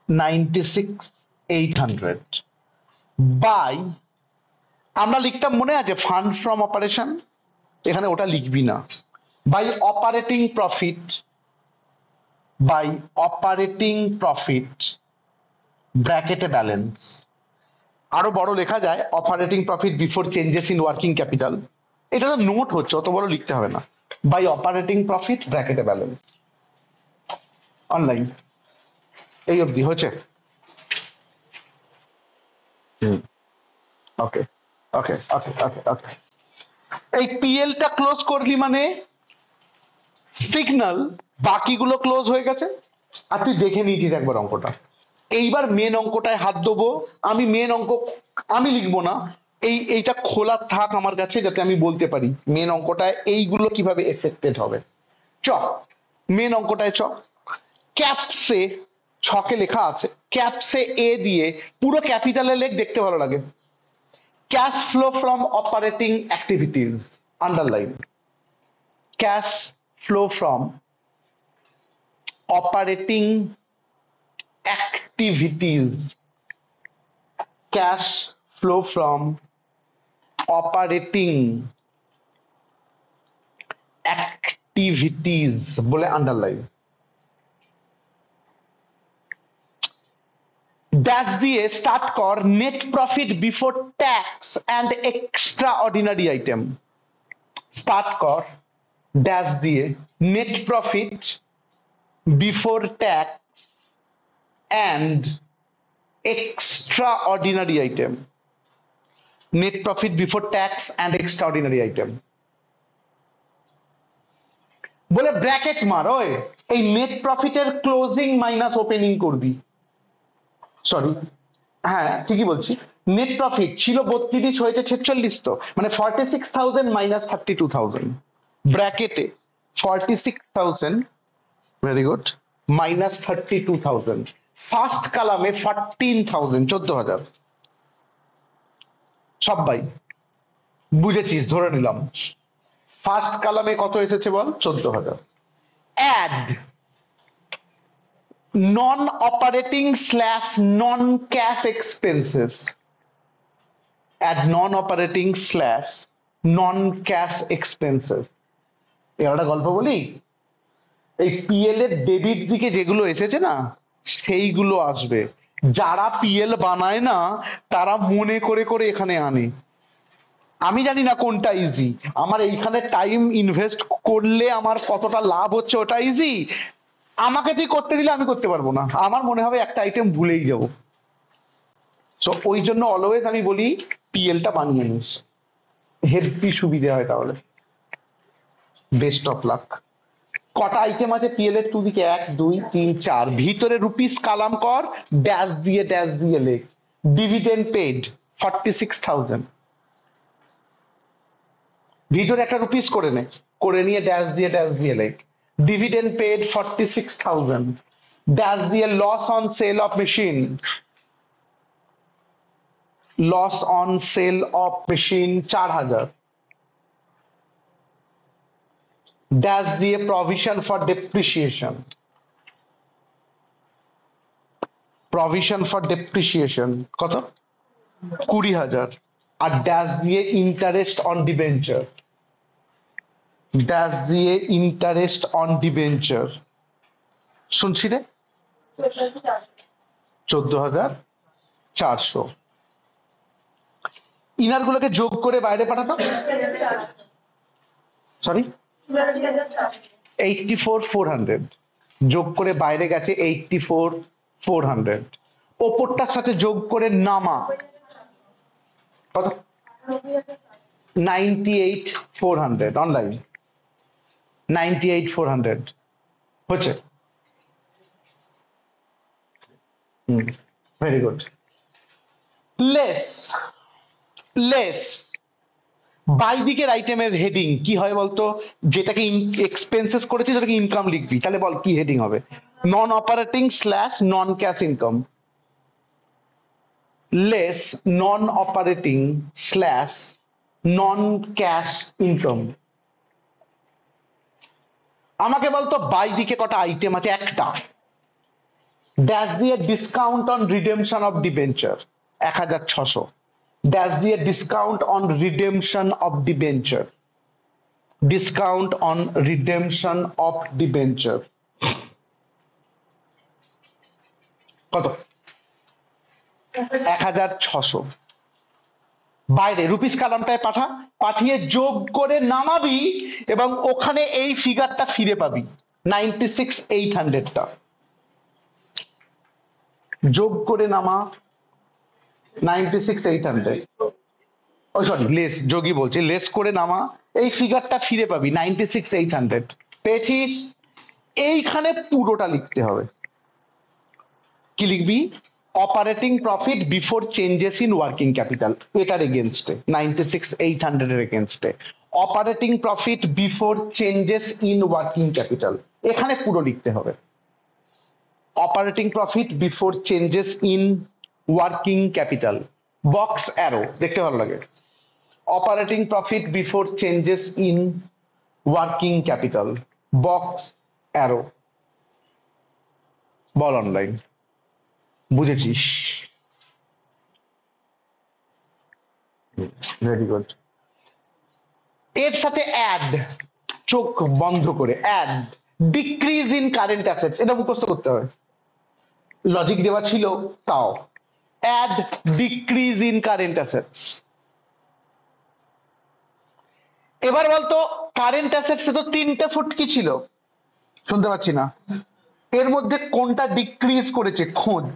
96,800 বাই, আমরা লিখতাম মনে আছে ফান্ড ফ্রম অপারেশন, এখানে ওটা লিখবি না, by operating profit, by operating profit ব্র্যাকেটে ব্যালেন্স। আরো বড় লেখা যায় operating profit before changes in working capital, এটা তো নোট হচ্ছে, অত বড় লিখতে হবে না, বাই অপারেটিং প্রফিট ব্র্যাকেটে ব্যালেন্স। অনলাইন এই অবধি হয়েছে? ওকে ওকে ওকে ওকে ওকে। এই পিএলটা ক্লোজ করলি মানে সিগন্যাল, বাকিগুলো ক্লোজ হয়ে গেছে। আর তুই দেখে নিয়েছিস একবার অঙ্কটা, এইবার মেন অঙ্কটায় হাত দেবো। আমি মেন অঙ্ক আমি লিখবো না, এইটা খোলা থাক আমার কাছে, যাতে আমি বলতে পারি মেন অঙ্কটায় এইগুলো কিভাবে এফেক্টেড হবে। চ মেন অঙ্কটায় চ, ক্যাপসে, ছকে লেখা আছে, ক্যাপসে এ দিয়ে পুরো ক্যাপিটালে লেখ, দেখতে ভালো লাগে। Cash flow from operating activities, underline, cash flow from operating activities, cash flow from operating activities বলে আন্ডারলাইন। ড্যাশ দিয়ে স্টার্ট কর net profit before tax and extra ordinary item. Start কর ড্যাশ দিয়ে net profit before tax and extra ordinary item. Net profit before tax and extra ordinary item বলে bracket মার। ওই এই net প্রফিটের closing minus opening করবি। Sorry, হ্যাঁ ঠিকই বলছি। নেট প্রফিট ছিল 32, হয়েছে 46, তো মানে 46,000 মাইনাস 32,000 ব্র্যাকেটে 46,000, ভেরি গুড, মাইনাস 32,000। ফার্স্ট কালামে 14,000, 14,000। সবাই বুঝেছিস, ধরে নিলাম। ফার্স্ট কালামে কত এসেছে বল? 14,000। Add non operating slash non cash expenses. Add non operating slash non cash expenses. এবার একটা গল্প বলি। এই পিএল এর ডেবিট দিকে যেগুলো এসেছে না, সেইগুলো আসবে। যারা পিএল বানায় না তারা মনে করে করে এখানে আনে। আমি জানি না কোনটা ইজি। আমার এইখানে টাইম ইনভেস্ট করলে আমার কতটা লাভ হচ্ছে ওটা ইজি। আমাকে তুই করতে দিলে আমি করতে পারবো না, আমার মনে হবে একটা আইটেম ভুলেই যাবো। তো ওই জন্য অলওয়েজ আমি বলি পিএলটা বানিয়ে নিস, হেভি সুবিধা হয় তাহলে। Best of lakh. কটা আইটেম আছে পিএল এর? তুই দিকে 1 2 3 4, ভিতরে রুপিস কালাম কর, ড্যাশ দিয়ে লেখ ডিভিডেন্ড পেড 46,000। ভিতরে একটা রুপিস করে নে, করে নিয়ে ড্যাশ দিয়ে লেখ ডিভিডেন্ড পেড 46,000। ড্যাশ দিয়ে loss on sale of machine, loss on sale of machine 4,000। Dash দিয়ে provision for depreciation, provision for depreciation কত? 20,000। আর ড্যাশ দিয়ে ইন্টারেস্ট অন ডিবেঞ্চার, ড্যাশ দিয়ে ইন্টারেস্ট অন ডিবেঞ্চার শুনছি রে 14,400। ইনার গুলোকে যোগ করে বাইরে পাঠাতো। সরি, 84,400 যোগ করে বাইরে গেছে 84,400। ওপরটার সাথে যোগ করে নামা কত? 98,400 অনলাইন, 98,400 হচ্ছে। Very good. Less, less by দিকের আইটেমের হেডিং কি হয় বলতো? যেটাকে এক্সপেন্সেস করেছিস সেটাকে ইনকাম লিখবি, তাহলে বল কি হেডিং হবে? Non operating slash non cash income. Less non operating slash non cash income. আমাকে বলতো বাই দিকে কটা আইটেম আছে? একটা। ড্যাশ দিয়ে discount on redemption of debenture 1,600। Dash দিয়ে discount on redemption of debenture, discount on redemption of debenture কত? 1,600। বাইরে রুপিস কালামটায় পাঠা, পাঠিয়ে যোগ করে নামাবি এবং ওখানে এই ফিগারটা ফিরে পাবি 96,800টা। যোগ করে নামা 96,800। ও সরি, লেস, যোগই বলছি, লেস করে নামা, এই ফিগারটা ফিরে পাবি 96,800। পেয়েছিস? এইখানে পুরোটা লিখতে হবে। কি লিখবি? Operating profit before changes in working capital, এটার এগেনস্টে 96,800 এর এগেনস্টে operating profit before changes in working capital, এখানে পুরো লিখতে হবে। Operating profit before changes in working capital, box arrow দেখতে ভালো লাগে। Operating profit before changes in working capital, box arrow. বল অনলাইন, বুঝেছিস? Very good. এর সাথে অ্যাড, চোখ বন্ধ করে add decrease in current assets, এটা মুখস্থ করতে হবে। লজিক দেওয়া ছিল তাও। Add decrease in current assets. এবার বলতো কারেন্ট অ্যাসেটস তো তিনটে ফুটকি ছিল, শুনতে পাচ্ছি না, এর মধ্যে কোনটা ডিক্রিজ করেছে খোঁজ।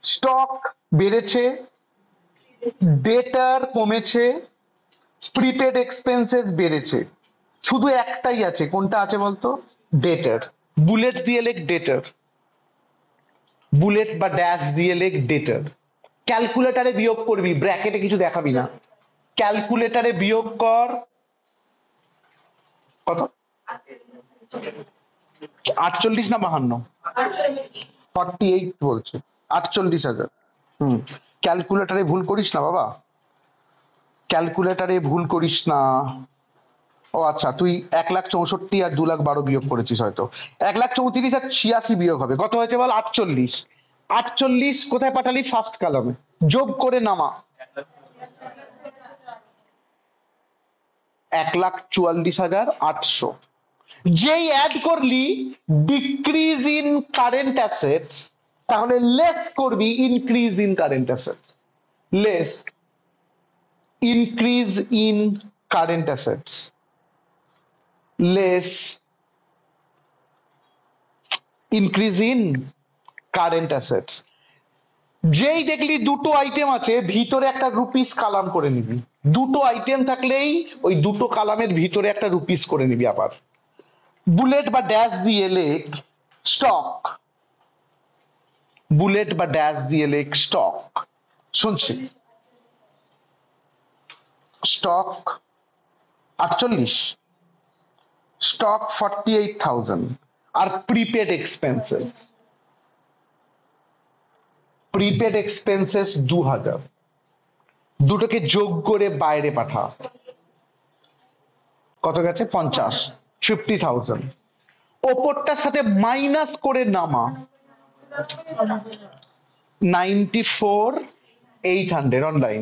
স্টক বেড়েছে, ডেটার কমেছে, প্রিপেড এক্সপেন্সেস বেড়েছে, শুধু একটাই আছে, কোনটা আছে বলতো? ডেটার। বুলেট দিয়ে লেখ ডেটার, বুলেট বা ড্যাশ দিয়ে লেখ ডেটার। ক্যালকুলেটারে বিয়োগ করবি, ব্র্যাকেটে কিছু দেখাবি না। ক্যালকুলেটারে বিয়োগ কর কত, 48 না 52? 48 বলছে, 48,000। ক্যালকুলেটারে ভুল করিস না বাবা, ক্যালকুলেটারে ভুল করিস না। ও আচ্ছা, তুই 1,64,000 আর 2,12,000 বিয়োগ করেছিস হয়তো। 1,34,000 আর 86 বিয়োগ হবে, কত হয়েছে বল? 48। 48 কোথায় পাঠালি? ফার্স্ট কলামে। যোগ করে নামা। 1,44,800। যেই অ্যাড করলি ডিক্রিজ ইন কারেন্ট অ্যাসেটস, তাহলে লেস করবি increase in current assets. Less increase in current assets, less increase in current assets. যেই দেখলি দুটো আইটেম আছে, ভিতরে একটা রুপিস কালাম করে নিবি। দুটো আইটেম থাকলেই ওই দুটো কালামের ভিতরে একটা রুপিস করে নিবি। আবার বুলেট বা ড্যাশ দিয়ে লেখ স্টক, বুলেট বা ড্যাশ দিয়ে লেখ স্টক। শুনছি, স্টক 48, স্টক 48,000, আর প্রিপেড এক্সপেন্সেস, প্রিপেড এক্সপেন্সেস 2,000। দুটোকে যোগ করে বাইরে পাঠা, কত গেছে? 50, 50,000। ওপরটার সাথে মাইনাস করে নামা, 94,800 অনলাইন,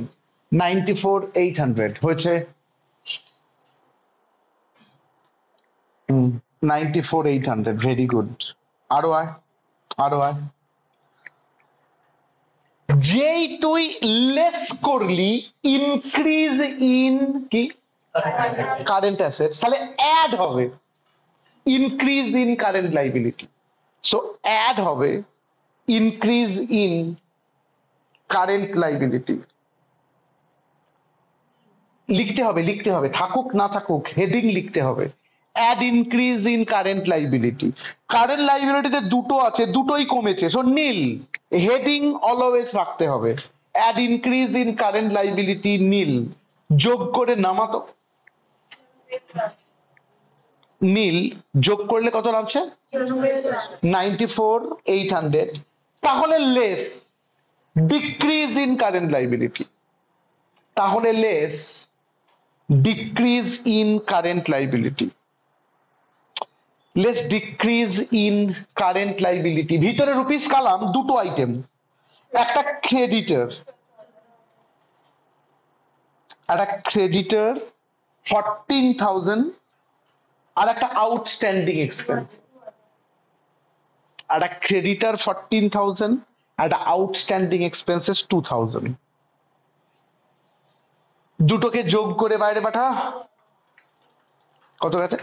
94,800 হয়েছে। 94,800, ভেরি গুড। আরো আয়, আরো আয়। যেই তুই লেস করলি ইনক্রিজ ইন কি কারেন্ট অ্যাসেটস, তাহলে অ্যাড হবে increase in current liability. So add হবে ইনক্রিজ ইন কারেন্ট লাইবিলিটি। লিখতে হবে, লিখতে হবে, থাকুক না থাকুক হেডিং লিখতে হবে। Add increase in current liability. Current লাইবিলিটিতে দুটো আছে, দুটোই কমেছে, সো নীল। হেডিং অলওয়েজ রাখতে হবে, add increase in current liability nil. যোগ করে নামাতো, নীল যোগ করলে কত নামছে? 94,800। তাহলে less decrease in current liability, তাহলে less decrease in current liability, less decrease in current liability. ভিতরে রুপিস কালাম দুটো আইটেম, একটা ক্রেডিটর, একটা ক্রেডিটর 14,000, আর একটা আউটস্ট্যান্ডিং এক্সপেন্স। একটা ক্রেডিটর 14,000, একটা আউটস্ট্যান্ডিং এক্সপেন্সেস 2,000। দুটোকে যোগ করে বাইরে পাঠা, কত গেছে?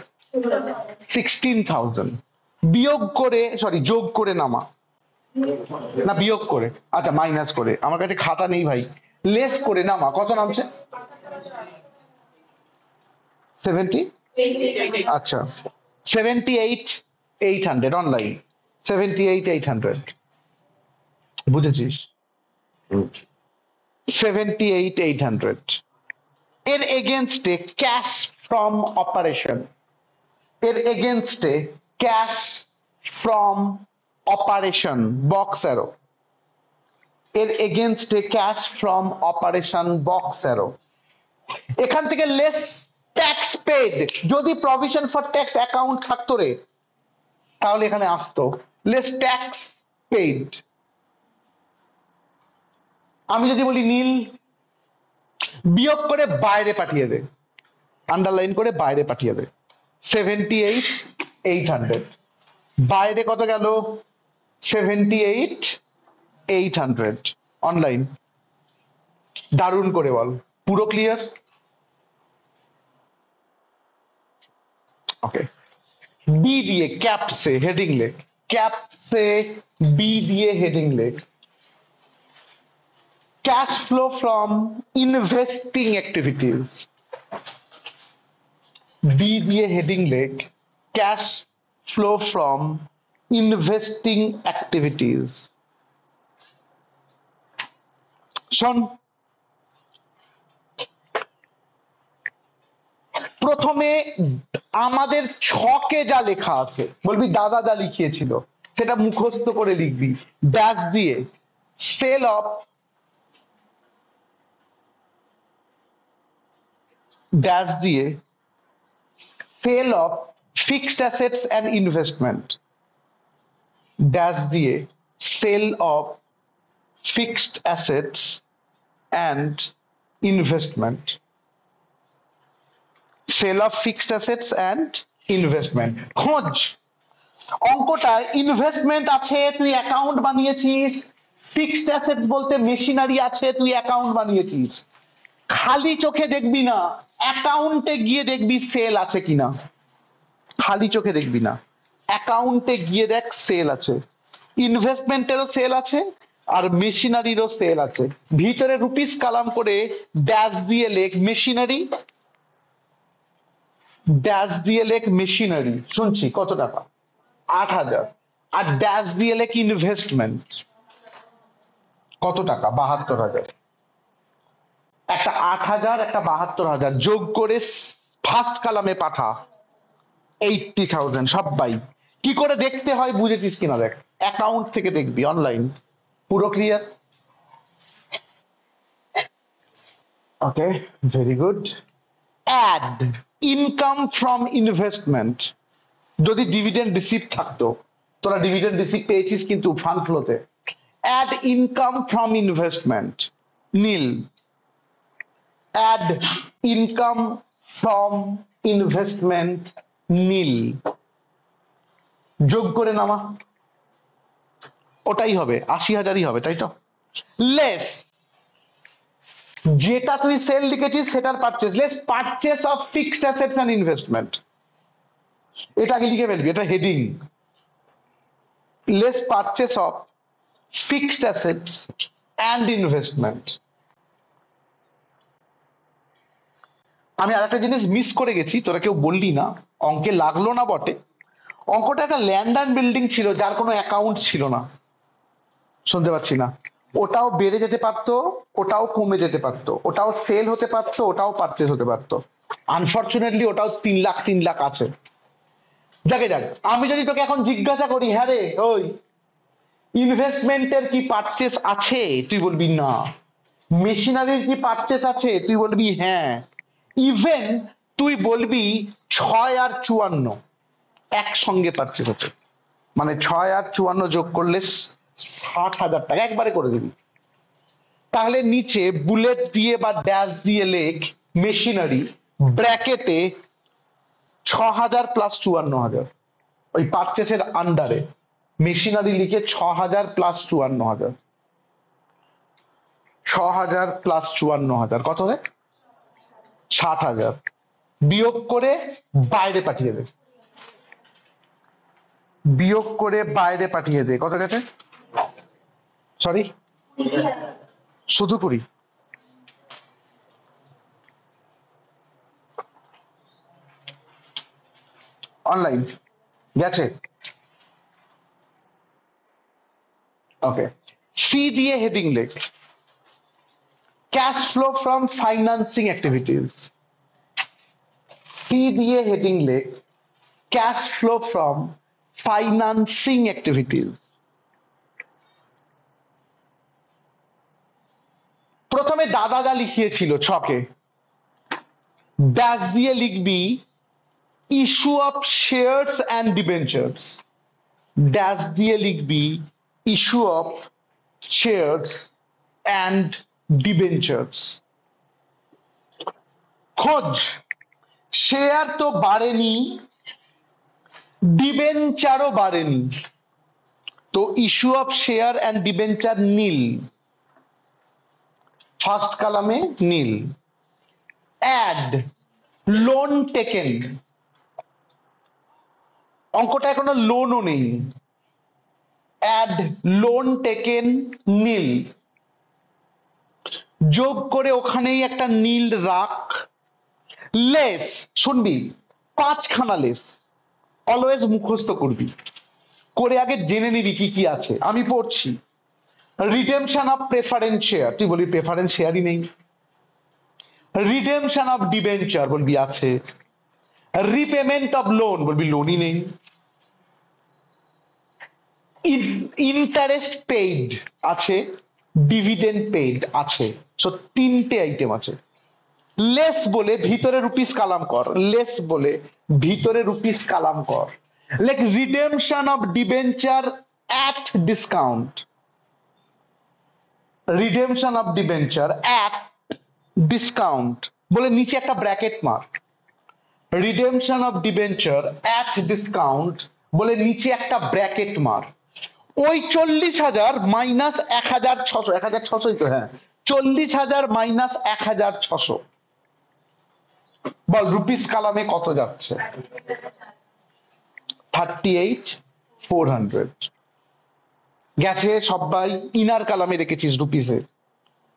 16,000। বিয়োগ করে, সরি যোগ করে নামা, না বিয়োগ করে, আচ্ছা মাইনাস করে, আমার কাছে খাতা নেই ভাই। লেস করে নামা, কত নামছে? 70, আচ্ছা 78,800 অনলাইন, 78,800 বুঝেছিস? 78,800 এর এগেনস্টে ক্যাশ ফ্রম অপারেশন, এর এগেনস্টে cash from operation box arrow, এর এগেনস্টে cash from operation box arrow. এখান থেকে লেস ট্যাক্স পেড, যদি প্রভিশন ফর ট্যাক্স অ্যাকাউন্ট থাকতো রে তাহলে এখানে আসতো লেস ট্যাক্স পেড। আমি যদি বলি নীল, বিয়োগ করে বাইরে পাঠিয়ে দে, আন্ডারলাইন করে বাইরে পাঠিয়ে দে। 78,800 বাইরে কত গেল? 78,800। 800 অনলাইন। দারুণ করে বল, পুরো ক্লিয়ার? ওকে, বি দিয়ে ক্যাপসে হেডিং লেখ, ক্যাপসে বি দিয়ে হেডিং লেখ, cash flow from investing activities. B দিয়ে হেডিং লেখ, cash flow from investing activities. শোন, প্রথমে আমাদের ছকে যা লেখা আছে, বলবি দাদা যা লিখিয়েছিল সেটা মুখস্থ করে লিখবি, ড্যাশ দিয়ে সেল অফ, ড্যাশ দিয়ে sale of fixed assets and investment, dash দিয়ে sale of fixed assets and investment, sale of fixed assets and investment. খোঁজ অঙ্কটায় ইনভেস্টমেন্ট আছে, তুই অ্যাকাউন্ট বানিয়েছিস, ফিক্সড অ্যাসেটস বলতে মেশিনারি আছে, তুই অ্যাকাউন্ট বানিয়েছিস। খালি চোখে দেখবি না, অ্যাকাউন্টে গিয়ে দেখবি সেল আছে কিনা, খালি চোখে দেখবি না, অ্যাকাউন্টে গিয়ে দেখ সেল আছে, ইনভেস্টমেন্টেরও সেল আছে আর মেশিনারিরও সেল আছে। ভিতরে রুপিস কালাম করে ড্যাশ দিয়ে লেখ মেশিনারি, ড্যাশ দিয়ে লেখ মেশিনারি, শুনছি কত টাকা, 8,000, আর ড্যাশ দিয়ে লেখ ইনভেস্টমেন্ট কত টাকা, 72,000। একটা 8,000 একটা 72,000 যোগ করে ফার্স্ট কালামে পাঠা 80,000। সবাই কি করে দেখতে হয় বুঝেছিস কিনা দেখ, অ্যাকাউন্ট থেকে দেখবি, অনলাইন। পুরো clear? Okay, very good. Add income from investment, যদি ডিভিডেন্ড রিসিভ থাকতো, তোরা ডিভিডেন্ড রিসিভ পেয়েছিস কিন্তু ফান্ড ফ্লোতে, add income from investment nil, add income from investment nil, যোগ করে নামা, ওটাই হবে 80,000ই হবে, তাই তো? লেস যেটা তুই সেল লিখেছিস সেটার purchase, less purchase of fixed assets and investment, এটা আগে লিখে ফেলবি, এটা heading, less purchase of fixed assets and investment. আমি আর একটা জিনিস মিস করে গেছি, তোরা কেউ বললি না, অঙ্কে লাগলো না বটে, অঙ্কটা একটা ল্যান্ড অ্যান্ড বিল্ডিং ছিল যার কোনো অ্যাকাউন্ট ছিল না, শুনতে পাচ্ছি না, ওটাও বেড়ে যেতে পারতো, ওটাও কমে যেতে পারতো, ওটাও সেল হতে পারতো, ওটাও পারচেস হতে পারতো। আনফর্চুনেটলি ওটাও 3 লাখ আছে। যাকে যাক, আমি যদি তোকে এখন জিজ্ঞাসা করি, হ্যাঁ রে ওই ইনভেস্টমেন্টের কি পারচেস আছে, তুই বলবি না। মেশিনারির কি পারচেস আছে, তুই বলবি হ্যাঁ। ইভেন তুই বলবি 6 আর 54 একসঙ্গে পারচেস আছে, মানে 6 আর 54 যোগ করলে 60,000 টাকা একবারে করে দিবি। তাহলে নিচে বুলেট দিয়ে বা ড্যাশ দিয়ে লেখ মেশিনারি, ব্র্যাকেটে 6,000 প্লাস 54,000, ওই পারচেসের আন্ডারে মেশিনারি লিখে 6,000 প্লাস 54,000, 6,000 প্লাস 54,000 কত হবে? 60,000। বিয়োগ করে বাইরে পাঠিয়ে দে, বিয়োগ করে বাইরে পাঠিয়ে দে, কত গেছে? সরি, শুধু 20। অনলাইন গেছে? ওকে, সি দিয়ে হেডিং লেখ cash flow from financing activities, C দিয়ে হেডিং লেখ cash flow from financing activities. প্রথমে দাদা যা লিখিয়েছিল ছকে, ড্যাশ দিয়ে লিখবি issue of shares and debentures, dash দিয়ে লিখবি issue of shares and debentures. খোঁজ শেয়ার তো বাড়েনি, ডিবেঞ্চারও বাড়েনি, তো issue of share and debenture nil, first কালামে নীল। অ্যাড লোন টেকেন, অঙ্কটা এখনো লোনও নেই। অ্যাড লোন টেকেন নীল, যোগ করে ওখানেই একটা নীল রাখ। লেস, শুনবি 5খানা লেস, অলওয়েজ মুখস্থ করবি, করে আগে জেনে নিবি কি কি আছে। আমি পড়ছি। রিডেমশন অফ প্রেফারেন্স শেয়ার, তুই বলবি প্রেফারেন্স শেয়ারই নেই। রিডেমশন অফ ডিবেঞ্চার, বলবি আছে। রিপেমেন্ট অফ লোন, বলবি লোনই নেই। ইন্টারেস্ট পেইড আছে, ডিভিডেন্ড পেইড আছে। সো 3টে আইটেম আছে। লেস বলে ভিতরে রুপিস কালাম কর, লেস বলে ভিতরে রুপিস কালাম কর। Like redemption of debenture at discount, redemption of debenture at discount বলে নিচে একটা ব্র্যাকেট মার। Redemption of debenture at discount বলে নিচে একটা ব্র্যাকেট মার। ওই 40,000 মাইনাস 1,600, 1,600 তো, হ্যাঁ 40,000 মাইনাস 1,600, বল রুপিস কালামে কত যাচ্ছে? 38,400 গেছে। সবাই ইনার কালামে রেখেছিস রুপিসে।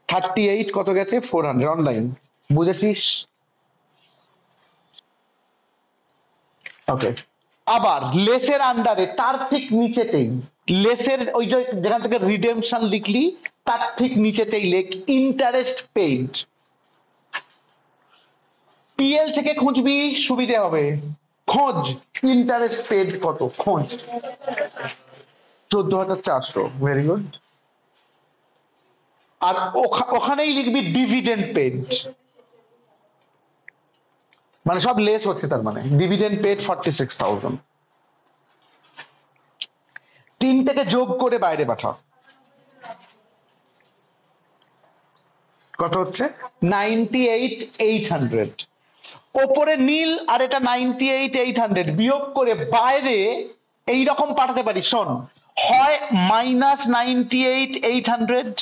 38 কত গেছে? 400। অনলাইন বুঝেছিস? ওকে। আবার লেসের আন্ডারে তার ঠিক নিচেতেই, লেসের ওই যে যেখান থেকে রিডেমশন লিখলি তার ঠিক নিচেতেই লেখ ইন্টারেস্ট পেইড। পিএল থেকে খুঁজবি, সুবিধে হবে। খোঁজ ইন্টারেস্ট পেড কত, খোঁজ। 14,400। Very good. আর ওখানেই লিখবি ডিভিডেন্ড পেড, মানে সব লেস হচ্ছে, তার মানে ডিভিডেন্ড পেড 46,000। 3 থেকে যোগ করে বাইরে পাঠা, কত হচ্ছে? 98,800। ওপরে নীল আর এটা 98,800 বিয়োগ করে বাইরে এইরকম পাঠাতে পারি। শোন, হয় -98,800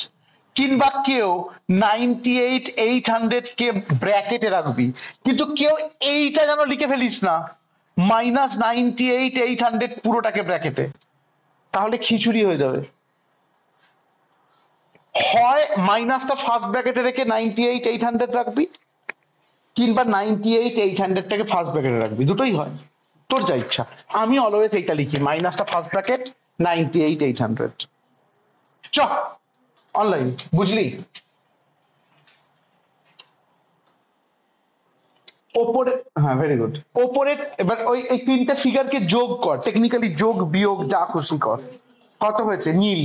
কিংবা কেউ 98,800 কে ব্র্যাকেটে রাখবি, কিন্তু কেউ এইটা যেন লিখে ফেলিস না -98,800 পুরোটাকে ব্র্যাকেটে, তাহলে খিচুড়ি হয়ে যাবে। হয় মাইনাসটা ফার্স্ট ব্র্যাকেটে রেখে 98,800 রাখবি, কিংবা 98,800 টাকে ফার্স্ট ব্র্যাকেটে রাখবি, দুটোই হয়, তোর যা ইচ্ছা। আমি অলওয়েজ এইটা লিখি, মাইনাসটা ফার্স্ট ব্র্যাকেট, 98,800। চ অনলাইন, বুঝলি? ওপরে, হ্যাঁ ভেরি গুড। ওপরে এবার ওই এই 3টে ফিগারকে যোগ কর, টেকনিক্যালি যোগ বিয়োগ যা খুশি কর। কত হয়েছে? নীল।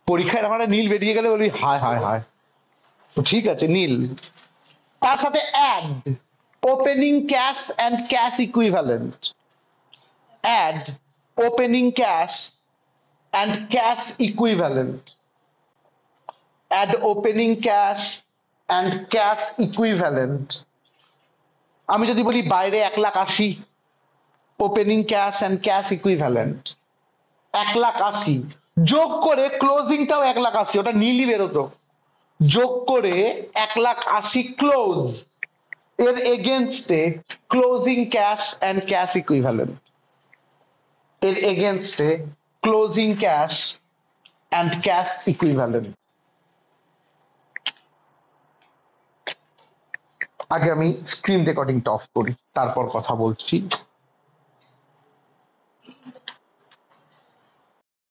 পরীক্ষায় আমার নীল বেরিয়ে গেলে বলি হায় হায় হায়। তো ঠিক আছে, নীল। তার সাথে add opening cash and cash equivalent. Add opening cash and cash equivalent. Add opening cash and cash equivalent. আমি যদি বলি বাইরে 1,80,000, opening cash and cash equivalent 1,80,000, যোগ করে ক্লোজিংটাও 1,80,000, ওটা নীলই বেরোতো। যোগ করে 1,80,000 ক্লোজ, এর এগেনস্টে closing cash and cash equivalent, এর এগেনস্টে closing cash and cash equivalent. আগে আমি স্ক্রিন রেকর্ডিংটা অফ করি, তারপর কথা বলছি।